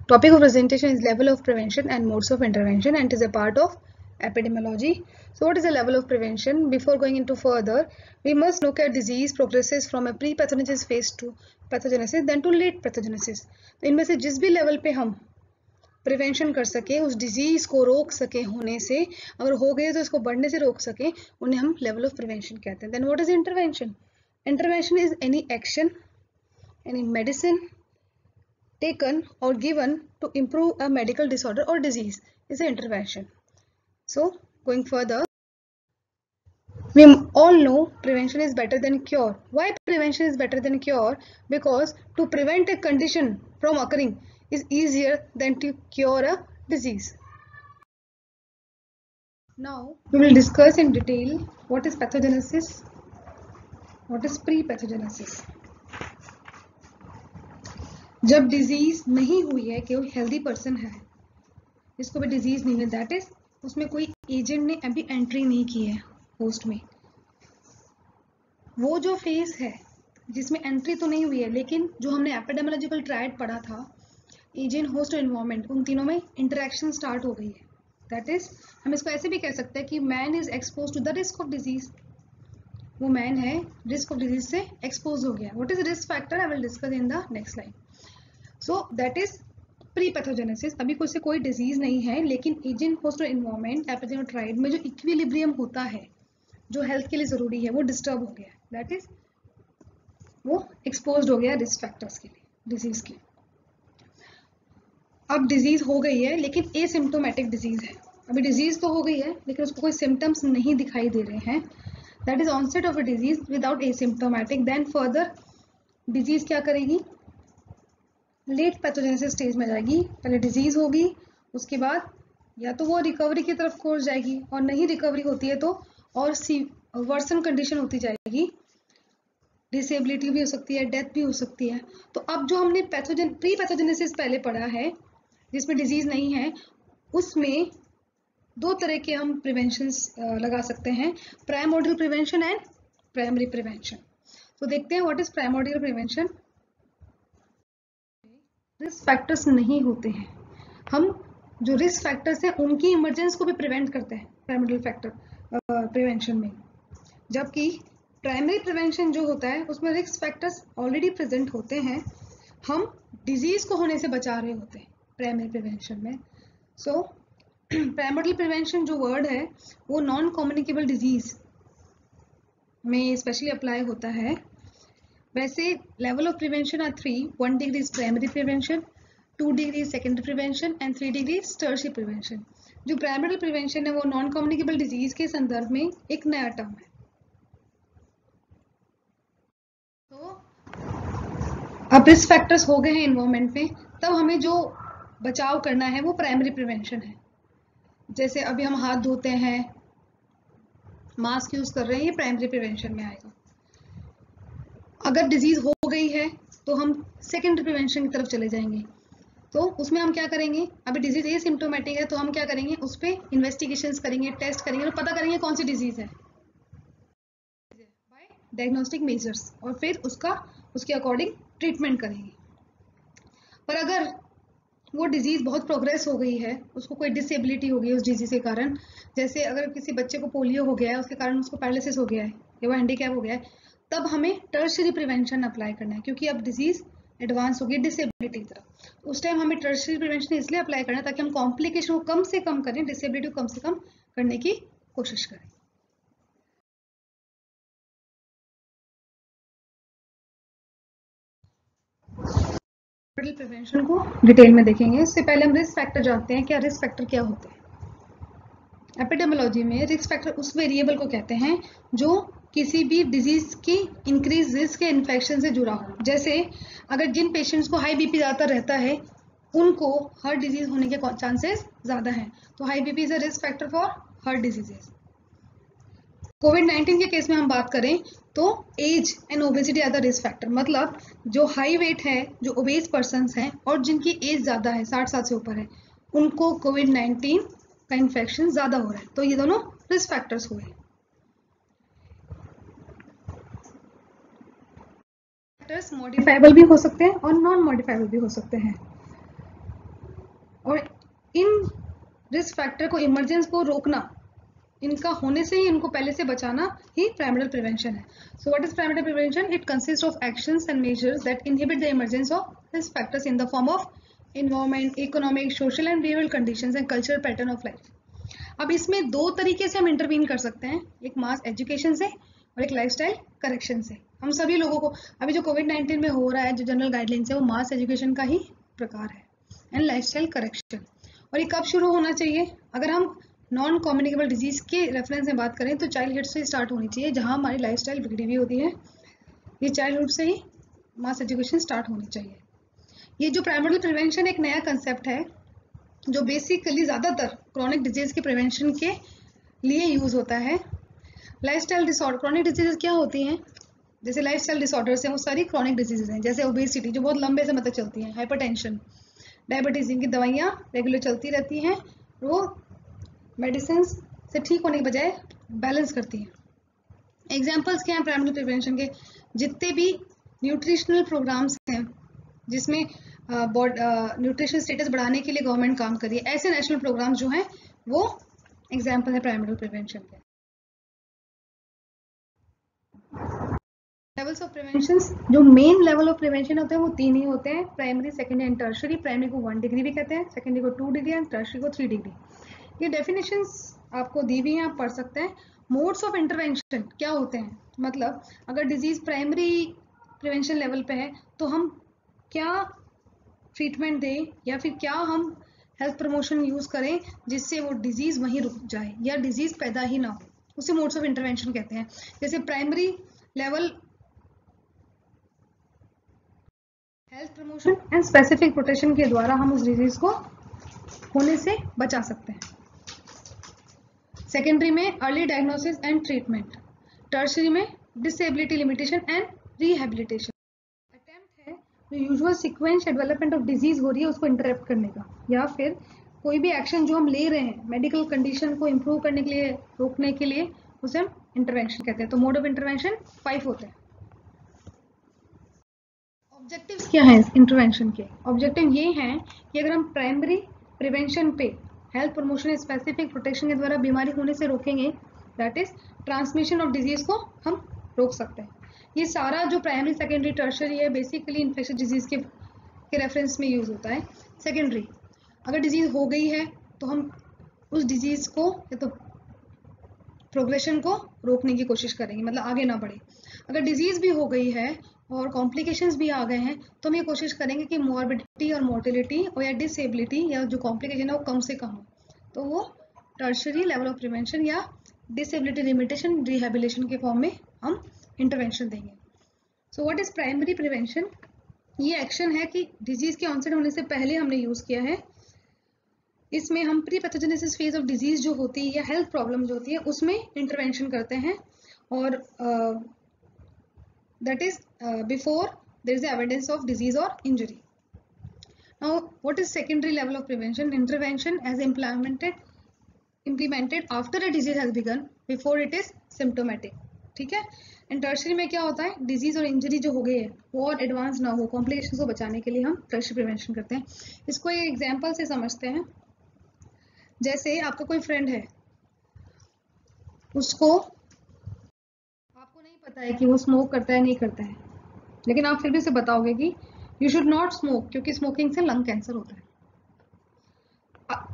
Topic of presentation is level of prevention and modes of intervention, and it is a part of epidemiology. So what is the level of prevention? Before going into further, we must look at disease progresses from a pre-pathogenesis phase to pathogenesis, then to late pathogenesis. तो इनमें से जिस भी level पे हम prevention कर सके, उस डिजीज को रोक सके होने से, अगर हो गए तो इसको बढ़ने से रोक सके, उन्हें हम लेवल ऑफ प्रिवेंशन कहते हैं. Then what is intervention? Intervention is any action, any medicine taken or given to improve a medical disorder or disease is an intervention. So going further, we all know prevention is better than cure. Why prevention is better than cure? Because to prevent a condition from occurring is easier than to cure a disease. Now we will discuss in detail what is pathogenesis, what is pre-pathogenesis. जब disease नहीं हुई है, केवल healthy person है जिसको भी disease नहीं है, दैट इज उसमें कोई एजेंट ने अभी एंट्री नहीं की है होस्ट में, वो जो फेज है जिसमें एंट्री तो नहीं हुई है, लेकिन जो हमने एपिडेमियोलॉजिकल ट्रायड पढ़ा था, एजेंट, होस्ट और एनवायरनमेंट, उन तीनों में इंटरेक्शन स्टार्ट हो गई है. दैट इज हम इसको ऐसे भी कह सकते हैं कि man is expose to the risk of disease. वो मैन है, रिस्क ऑफ डिजीज से एक्सपोज हो गया. What is risk factor? I will discuss in the next slide. So that is pre pathogenesis. अभी कोई से कोई डिजीज नहीं है, लेकिन एजेंट, होस्ट और एनवायरनमेंट, एपिडेमियोलॉजिकल में जो इक्विलिब्रियम होता है, जो हेल्थ के लिए जरूरी है, वो डिस्टर्ब हो गया. दैट इज वो एक्सपोज्ड हो गया रिस्क फैक्टर्स के लिए, डिजीज के. अब डिजीज हो गई है, लेकिन एसिम्प्टोमेटिक डिजीज है. अभी डिजीज तो हो गई है, लेकिन उसको कोई सिम्टम्स नहीं दिखाई दे रहे हैं. That is onset of a disease without asymptomatic. Then further disease क्या करेगी? लेट पैथोजेनेसिस स्टेज में जाएगी. पहले डिजीज होगी, उसके बाद या तो वो रिकवरी की तरफ कोर्स जाएगी, और नहीं रिकवरी होती है तो और वर्सन कंडीशन होती जाएगी, डिसेबिलिटी भी हो सकती है, डेथ भी हो सकती है. तो अब जो हमने प्री पैथोजेनेसिस पहले पढ़ा है, जिसमें डिजीज नहीं है, उसमें दो तरह के हम प्रिवेंशन लगा सकते हैं, primordial prevention and primary prevention. तो देखते हैं what is primordial prevention. Risk factors नहीं होते हैं, हम जो रिस्क फैक्टर्स हैं उनकी इमरजेंस को भी प्रिवेंट करते हैं प्राइमोर्डियल फैक्टर प्रिवेंशन में. जबकि प्राइमरी प्रिवेंशन जो होता है, उसमें रिस्क फैक्टर्स ऑलरेडी प्रेजेंट होते हैं, हम डिजीज को होने से बचा रहे होते हैं प्राइमरी प्रिवेंशन में. सो प्राइमोर्डियल प्रिवेंशन जो वर्ड है, वो नॉन कम्युनिकेबल डिजीज में स्पेशली अप्लाई होता है. वैसे level of prevention are 3. 1 degree is primary prevention, 2 degree secondary prevention and 3 degree tertiary prevention. जो प्राइमरी प्रिवेंशन है वो नॉन कम्युनिकेबल डिजीज के संदर्भ में एक नया टर्म है. तो अब रिस्क फैक्टर्स हो गए हैं एनवायरनमेंट में, तब हमें जो बचाव करना है वो प्राइमरी प्रिवेंशन है. जैसे अभी हम हाथ धोते हैं, मास्क यूज कर रहे हैं, ये प्राइमरी प्रिवेंशन में आएगा. अगर डिजीज हो गई है तो हम सेकेंडरी प्रिवेंशन की तरफ चले जाएंगे. तो उसमें हम क्या करेंगे? अभी डिजीज एसिम्प्टोमेटिक है, तो हम क्या करेंगे? उस पर इन्वेस्टिगेशंस करेंगे, टेस्ट करेंगे, और पता करेंगे कौन सी डिजीज है बाय डायग्नोस्टिक मेजर्स, और फिर उसके अकॉर्डिंग ट्रीटमेंट करेंगे. पर अगर वो डिजीज बहुत प्रोग्रेस हो गई है, उसको कोई डिसेबिलिटी हो गई उस डिजीज के कारण, जैसे अगर किसी बच्चे को पोलियो हो गया है, उसके कारण उसको पैरालिसिस हो गया है या वो हैंडीकैप हो गया है, तब हमें टर्शियरी प्रिवेंशन अप्लाई करना है, क्योंकि अब डिजीज एडवांस हो गई डिसेबिलिटी की तरफ. उस टाइम हमें टर्शियरी प्रिवेंशन इसलिए अप्लाई करना है ताकि हम कॉम्प्लिकेशन को कम से कम करें, डिसेबिलिटी को कम से कम करने की कोशिश करें. प्रिवेंशन को डिटेल में देखेंगे. इससे पहले हम रिस्क फैक्टर जानते हैं. क्या रिस्क फैक्टर क्या होते हैं? एपिडेमियोलॉजी में रिस्क फैक्टर उस वेरिएबल को कहते हैं जो किसी भी डिजीज की इंक्रीज रिस्क या इन्फेक्शन से जुड़ा हो. जैसे अगर जिन पेशेंट्स को हाई बीपी ज़्यादा रहता है, उनको हर डिजीज होने के चांसेस ज़्यादा हैं. तो high BP is a risk factor for हर डिजीजेस. कोविड-19 के केस में हम बात करें तो age and obesity are the risk factor. मतलब जो हाई वेट है, जो ओबेस पर्सन्स हैं, और जिनकी एज ज़्यादा है, 60 साल से ऊपर है, उनको कोविड-19 का इन्फेक्शन ज़्यादा हो रहा है. तो ये दोनों रिस्क फैक्टर्स हुए. फैक्टर्स मॉडिफाइबल भी हो सकते हैं और नॉन मॉडिफाइबल भी हो सकते हैं. और इन रिस्क फैक्टर को, इमरजेंस को रोकना, इनका होने से ही इनको पहले से बचाना ही प्राइमरी प्रिवेंशन है. So what is primary prevention? It consist of actions and measures that inhibit the emergence of risk factors in the form of environment, economic, social and behavioral conditions and cultural pattern of life. अब इसमें दो तरीके से हम intervene कर सकते हैं, एक मास एजुकेशन से और एक लाइफस्टाइल करेक्शन से. हम सभी लोगों को अभी जो कोविड-19 में हो रहा है, जो जनरल गाइडलाइंस है, वो मास एजुकेशन का ही प्रकार है एंड लाइफस्टाइल करेक्शन. और ये कब शुरू होना चाहिए? अगर हम नॉन कम्युनिकेबल डिजीज के रेफरेंस में बात करें तो चाइल्डहुड से स्टार्ट होनी चाहिए, जहाँ हमारी लाइफस्टाइल बिगड़ी हुई होती है. ये चाइल्डहुड से ही मास एजुकेशन स्टार्ट होनी चाहिए. ये जो प्राइमरी प्रिवेंशन एक नया कंसेप्ट है जो बेसिकली ज़्यादातर क्रॉनिक डिजीज के प्रिवेंशन के लिए यूज़ होता है. लाइफस्टाइल डिसऑर्डर, क्रॉनिक डिजीज क्या होती हैं? जैसे लाइफस्टाइल डिसऑर्डर्स हैं वो सारी क्रॉनिक डिजीज हैं, जैसे ओबेसिटी जो बहुत लंबे समय तक चलती हैं, हाइपरटेंशन, डायबिटीज, इनकी दवाइयाँ रेगुलर चलती रहती हैं, वो मेडिसिन से ठीक होने के बजाय बैलेंस करती हैं. एग्जाम्पल्स क्या हैं प्राइमरी प्रिवेंशन के? जितने भी न्यूट्रिशनल प्रोग्राम्स हैं जिसमें न्यूट्रिशन स्टेटस बढ़ाने के लिए गवर्नमेंट काम कर रही है, ऐसे नेशनल प्रोग्राम जो हैं वो एग्जाम्पल है प्राइमरी प्रिवेंशन के. लेवल्स ऑफ प्रिवेंशन, जो मेन लेवल ऑफ प्रिवेंशन होते हैं वो 3 ही होते हैं, primary, secondary and tertiary. Primary को 1 डिग्री भी कहते हैं, सेकेंडरी को 2 डिग्री एंड टर्शरी को 3 डिग्री. ये डेफिनेशंस आपको दी हुई हैं, आप पढ़ सकते हैं. मोड्स ऑफ इंटरवेंशन क्या होते हैं? मतलब अगर डिजीज प्राइमरी प्रिवेंशन लेवल पे है तो हम क्या ट्रीटमेंट दें या फिर क्या हम हेल्थ प्रमोशन यूज करें जिससे वो डिजीज वहीं रुक जाए या डिजीज पैदा ही ना हो, उसे मोड्स ऑफ इंटरवेंशन कहते हैं. जैसे primary level health promotion and specific protection के द्वारा हम उस डिजीज को होने से बचा सकते हैं. सेकेंडरी में early diagnosis and treatment. Tertiary में डिसेबिलिटी लिमिटेशन एंड रिहेबिलिटेशन. जो usual sequence development of disease हो रही है उसको इंटरप्ट करने का, या फिर कोई भी एक्शन जो हम ले रहे हैं मेडिकल कंडीशन को इम्प्रूव करने के लिए, रोकने के लिए, उसे हम इंटरवेंशन कहते हैं. तो मोड ऑफ इंटरवेंशन 5 होते हैं. ऑब्जेक्टिव्स क्या हैं इंटरवेंशन के? ऑब्जेक्टिव ये हैं कि अगर हम प्राइमरी प्रिवेंशन पे हेल्थ प्रमोशन स्पेसिफिक प्रोटेक्शन के द्वारा बीमारी होने से रोकेंगे, that is transmission of disease को हम रोक सकते हैं. ये सारा जो प्राइमरी, सेकेंडरी, टर्शरी है बेसिकली इन्फेक्शियस डिजीज के रेफरेंस में यूज होता है. सेकेंडरी, अगर डिजीज हो गई है तो हम उस डिजीज को या तो प्रोग्रेशन को रोकने की कोशिश करेंगे, मतलब आगे ना बढ़े. अगर डिजीज भी हो गई है और कॉम्प्लिकेशंस भी आ गए हैं तो हम ये कोशिश करेंगे कि मॉर्बिडिटी और मोर्टिलिटी और या डिसेबिलिटी या जो कॉम्प्लिकेशन है वो कम से कम हो. तो वो टर्शरी लेवल ऑफ प्रिवेंशन या डिसेबिलिटी लिमिटेशन, रिहेबिलिटेशन के फॉर्म में हम इंटरवेंशन देंगे. So what is primary prevention? ये एक्शन है कि डिजीज के ऑनसेट होने से पहले हमने यूज किया है. इसमें हम pre pathogenesis phase of disease जो होती है या हेल्थ प्रॉब्लम जो होती है उसमें इंटरवेंशन करते हैं, और that is before there is evidence of disease और injury. Now what is secondary level of prevention? Intervention as implemented after a disease has begun before it is symptomatic. ठीक है. एंड टर्शरी में क्या होता है? डिजीज और injury जो हो गई है वो और एडवांस ना हो, कॉम्प्लिकेशन को बचाने के लिए हम टर्शरी प्रिवेंशन करते हैं. इसको एक एग्जांपल से समझते हैं. जैसे आपका कोई फ्रेंड है, उसको आपको नहीं पता है कि वो स्मोक करता है नहीं करता है, लेकिन आप फिर भी उसे बताओगे कि यू शुड नॉट स्मोक क्योंकि स्मोकिंग से लंग कैंसर होता है.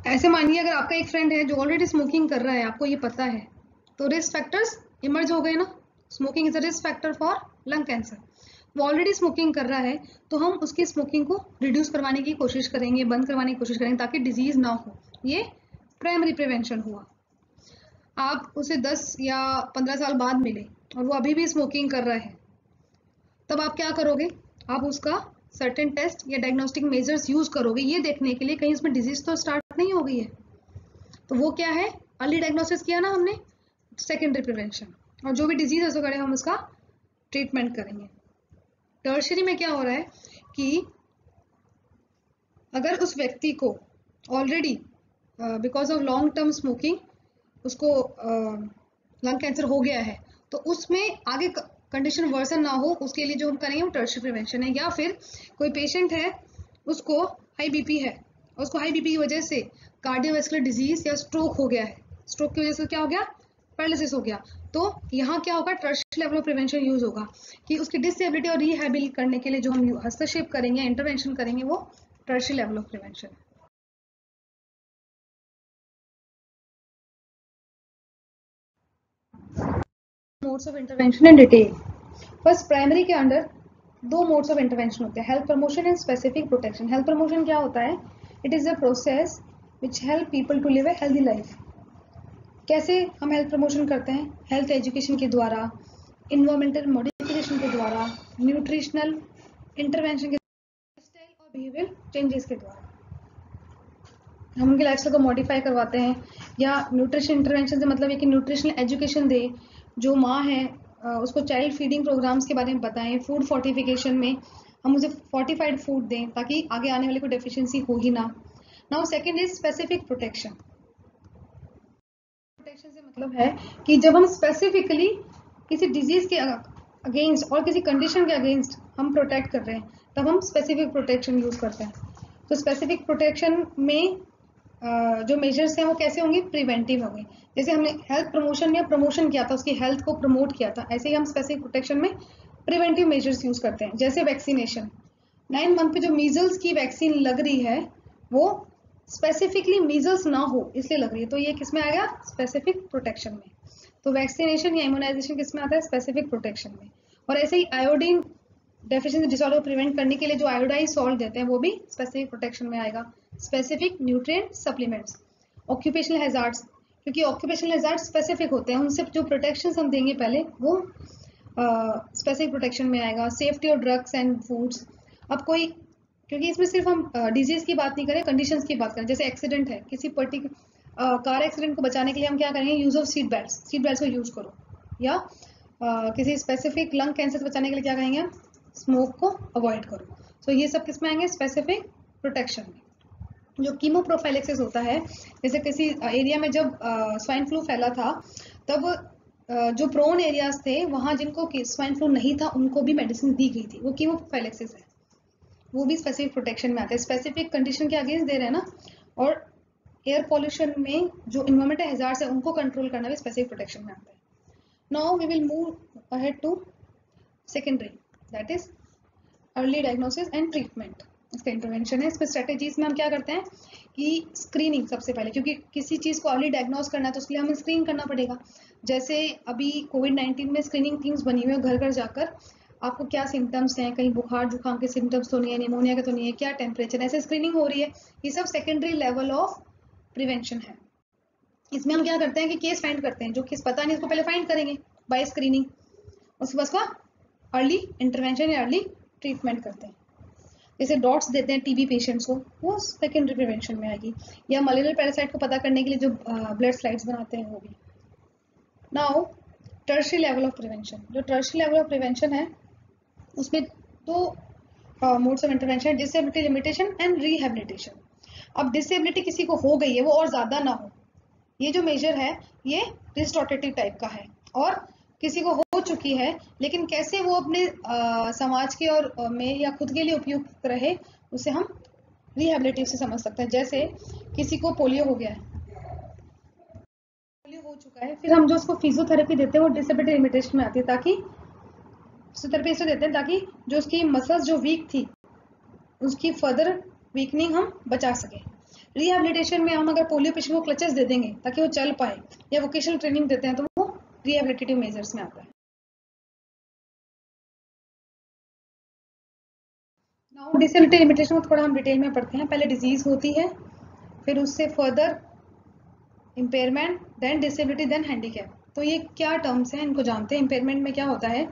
ऐसे मानिए अगर आपका एक फ्रेंड है जो ऑलरेडी स्मोकिंग कर रहा है, आपको ये पता है, तो रिस्क फैक्टर्स इमर्ज हो गए ना. Smoking is a risk factor for lung cancer. वो ऑलरेडी स्मोकिंग कर रहा है तो हम उसकी स्मोकिंग को रिड्यूस करवाने की कोशिश करेंगे, बंद करवाने की कोशिश करेंगे ताकि डिजीज ना हो. ये प्राइमरी प्रिवेंशन हुआ. आप उसे 10 या 15 साल बाद मिले और वो अभी भी स्मोकिंग कर रहा है, तब आप क्या करोगे? आप उसका सर्टेन टेस्ट या डायग्नोस्टिक मेजर्स यूज करोगे ये देखने के लिए कहीं उसमें डिजीज तो स्टार्ट नहीं हो गई है. तो वो क्या है? अर्ली डायग्नोसिस किया ना हमने, सेकेंडरी प्रिवेंशन. और जो भी डिजीज है उसको करें हम उसका ट्रीटमेंट करेंगे. टर्शरी में क्या हो रहा है कि अगर उस व्यक्ति को already because of long term smoking उसको लंग कैंसर हो गया है तो उसमें आगे कंडीशन वर्सन ना हो उसके लिए जो हम करेंगे वो टर्शरी प्रिवेंशन है. या फिर कोई पेशेंट है उसको हाई बीपी है और उसको हाई बीपी की वजह से कार्डियोवैस्कुलर डिजीज या स्ट्रोक हो गया है, स्ट्रोक की वजह से क्या हो गया, पैरालिसिस हो गया, तो यहाँ क्या होगा, tertiary level of prevention use होगा कि उसकी डिसेबिलिटी और रिहैबिलिट करने के लिए जो हम हस्तक्षेप करेंगे, इंटरवेंशन करेंगे, वो tertiary level of prevention. Modes of intervention in detail. First, primary के अंडर दो मोड्स ऑफ इंटरवेंशन होते हैं, health promotion and specific protection. Health promotion क्या होता है, it is a process which help people to live a healthy life. कैसे हम health promotion करते हैं, हेल्थ एजुकेशन के द्वारा, इन्वायरमेंटल मॉडिफिकेशन के द्वारा, न्यूट्रिशनल इंटरवेंशन के, लाइफस्टाइल और बिहेवियर चेंजेस के द्वारा हम उनके लाइफस्टाइल को मॉडिफाई करवाते हैं, या न्यूट्रिशन इंटरवेंशन से मतलब है कि न्यूट्रिशनल एजुकेशन दे, जो माँ है उसको चाइल्ड फीडिंग प्रोग्राम्स के बारे में बताएं, फूड फोर्टिफिकेशन में हम उसे फोर्टिफाइड फूड दें ताकि आगे आने वाले को डेफिशिएंसी हो ही ना। Now second is specific protection. Protection से मतलब है कि जब हम स्पेसिफिकली किसी डिजीज के अगेंस्ट और किसी कंडीशन के अगेंस्ट हम प्रोटेक्ट कर रहे हैं, तब हम स्पेसिफिक प्रोटेक्शन यूज करते हैं। तो स्पेसिफिक प्रोटेक्शन में जो मेजर्स हैं वो कैसे होंगे, प्रिवेंटिव होंगे। जैसे हमने हेल्थ प्रमोशन या प्रमोशन किया था, उसकी हेल्थ को प्रमोट किया था, ऐसे ही हम स्पेसिफिक प्रोटेक्शन में प्रिवेंटिव मेजर्स यूज करते हैं। जैसे वैक्सीनेशन, 9 मंथ पे जो मीजल्स की वैक्सीन लग रही है वो स्पेसिफिकली मीजल्स ना हो इसलिए लग रही है, तो ये किस में आएगा, स्पेसिफिक प्रोटेक्शन में। तो वैक्सीनेशन या इम्यूनाइजेशन किस में आता है, स्पेसिफिक प्रोटेक्शन में। और ऐसे ही आयोडीन डेफिशिएंसी डिसऑर्डर को प्रिवेंट करने के लिए जो आयोडाइज सॉल्ट देते हैं वो भी स्पेसिफिक प्रोटेक्शन में आएगा। Specific nutrient supplements. Occupational hazards, क्योंकि ऑक्यूपेशनल हैजार्ड स्पेसिफिक होते हैं, उनसे जो प्रोटेक्शन हम देंगे पहले वो स्पेसिफिक प्रोटेक्शन में आएगा। सेफ्टी और ड्रग्स एंड फूड्स। अब कोई, क्योंकि इसमें सिर्फ हम डिजीज की बात नहीं करें, कंडीशंस की बात करें, जैसे एक्सीडेंट है, किसी पर्टिकुलर कार एक्सीडेंट को बचाने के लिए हम क्या करेंगे, यूज ऑफ सीट बेल्ट को यूज करो, या किसी स्पेसिफिक लंग कैंसर से बचाने के लिए क्या कहेंगे, स्मोक को अवॉइड करो। तो ये सब किस में आएंगे, स्पेसिफिक प्रोटेक्शन में। जो कीमो प्रोफाइलेक्सिस होता है, जैसे किसी एरिया में जब स्वाइन फ्लू फैला था, तब जो प्रोन एरियाज थे वहां जिनको स्वाइन फ्लू नहीं था उनको भी मेडिसिन दी गई थी, वो कीमो प्रोफाइलेक्सिस है, वो भी स्पेसिफिक प्रोटेक्शन में आता है। स्पेसिफिक कंडीशन के अगेंस्ट दे रहे हैं ना। और एयर पॉल्यूशन में जो इन्वायरमेंटल हैजार्ड्स है उनको कंट्रोल करना भी स्पेसिफिक प्रोटेक्शन में आता है। Now we will move ahead to secondary, that is early diagnosis and treatment. इसका इंटरवेंशन है। इसमें स्ट्रेटेजीज में हम क्या करते हैं कि स्क्रीनिंग सबसे पहले, क्योंकि किसी चीज को अर्ली डायग्नोस करना है तो उसके लिए हमें स्क्रीन करना पड़ेगा। जैसे अभी कोविड-19 में स्क्रीनिंग टीम्स बनी हुई है, घर घर जाकर आपको क्या सिम्टम्स हैं, कहीं बुखार जुकाम के सिम्टम्स तो नहीं है, निमोनिया के तो नहीं है, क्या टेम्परेचर, ऐसे स्क्रीनिंग हो रही है। ये सब सेकेंडरी लेवल ऑफ प्रिवेंशन है। इसमें हम क्या करते हैं कि केस फाइंड करते हैं, जो केस पता नहीं उसको पहले फाइंड करेंगे बाय स्क्रीनिंग, उसके बाद उसका अर्ली इंटरवेंशन या अर्ली ट्रीटमेंट करते हैं। जैसे डॉट्स देते हैं टीबी पेशेंट्स को, वो सेकेंडरी प्रिवेंशन में आएगी, या मलेरियल पैरासाइट को पता करने के लिए जो ब्लड स्लाइड्स बनाते हैं वो भी। Now tertiary level of prevention. जो टर्शियरी लेवल ऑफ प्रिवेंशन है उसमें दो modes of intervention, disability limitation and rehabilitation. अब डिसेबिलिटी किसी को हो गई है, वो और ज्यादा ना हो, ये जो मेजर है ये रिस्टोरेटिव टाइप का है। और किसी को हो चुकी है लेकिन कैसे वो अपने समाज के और में या खुद के लिए उपयुक्त रहे, उसे हम रिहेबिलिटेटिव से समझ सकते हैं। जैसे किसी को पोलियो हो गया है, पोलियो हो चुका है, फिर हम जो उसको फिजियोथेरेपी देते हैं वो डिसेबिलिटी लिमिटेशन में आती है, ताकि फिजियोथेरेपी इसलिए देते हैं ताकि जो उसकी मसल्स जो वीक थी उसकी फर्दर वीकनिंग हम बचा सके। रिहेबिलिटेशन में हम अगर पोलियो पेशेंट को क्लचेस दे देंगे ताकि वो चल पाए, या वोकेशनल ट्रेनिंग देते हैं, तो वो रिहेबिलिटेटिव मेजर्स में आता है। नाउ डिसेबिलिटी लिमिटेशन को थोड़ा हम डिटेल में पढ़ते हैं। पहले डिजीज होती है, फिर उससे further impairment, then disability, then handicap. तो ये क्या टर्म्स हैं, इनको जानते हैं। इम्पेयरमेंट में क्या होता है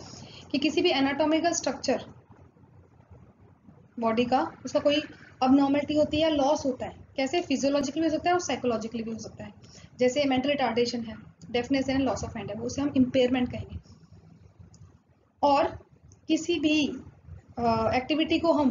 कि किसी भी एनाटॉमिकल स्ट्रक्चर बॉडी का, उसका कोई अबनॉर्मलिटी होती है या लॉस होता है, कैसे, फिजियोलॉजिकली भी हो सकता है और साइकोलॉजिकली भी हो सकता है। जैसे मेंटल रिटार्डेशन है, डेफनेस है, लॉस ऑफ हैंड है, उसे हम इम्पेयरमेंट कहेंगे। और किसी भी एक्टिविटी को हम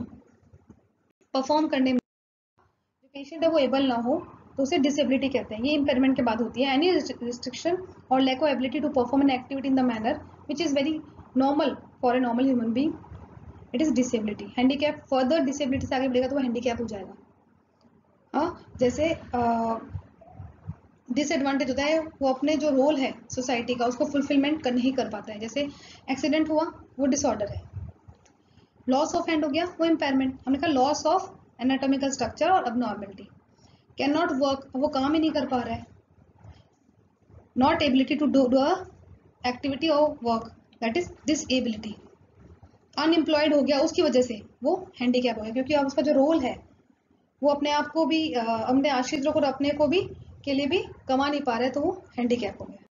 परफॉर्म करने में जो पेशेंट है वो एबल ना हो, तो उसे डिसेबिलिटी कहते हैं। ये इम्पेयरमेंट के बाद होती है। एनी रिस्ट्रिक्शन और lack of ability to perform an activity in the manner which is very normal for a normal human being, it is disability. Handicap, further disability से आगे बढ़ेगा तो वो हैंडीकैप हो जाएगा। जैसे डिसएडवांटेज होता है, वो अपने जो रोल है सोसाइटी का उसको फुलफिलमेंट कर नहीं कर पाता है। जैसे एक्सीडेंट हुआ, वो डिसऑर्डर है। लॉस ऑफ हैंड हो गया, वो इम्पेयरमेंट। हमने कहा लॉस ऑफ एनाटॉमिकल स्ट्रक्चर और अबनॉर्मलिटी। कैन नॉट वर्क, वो काम ही नहीं कर पा रहा है। Not ability to do a activity और work, that is disability. Unemployed हो गया, उसकी वजह से वो हैंडीकैप हो गया, क्योंकि अब उसका जो रोल है वो अपने आप को भी, अपने आश्रित और अपने को भी के लिए भी कमा नहीं पा रहा है, तो वो हैंडीकैप हो गया।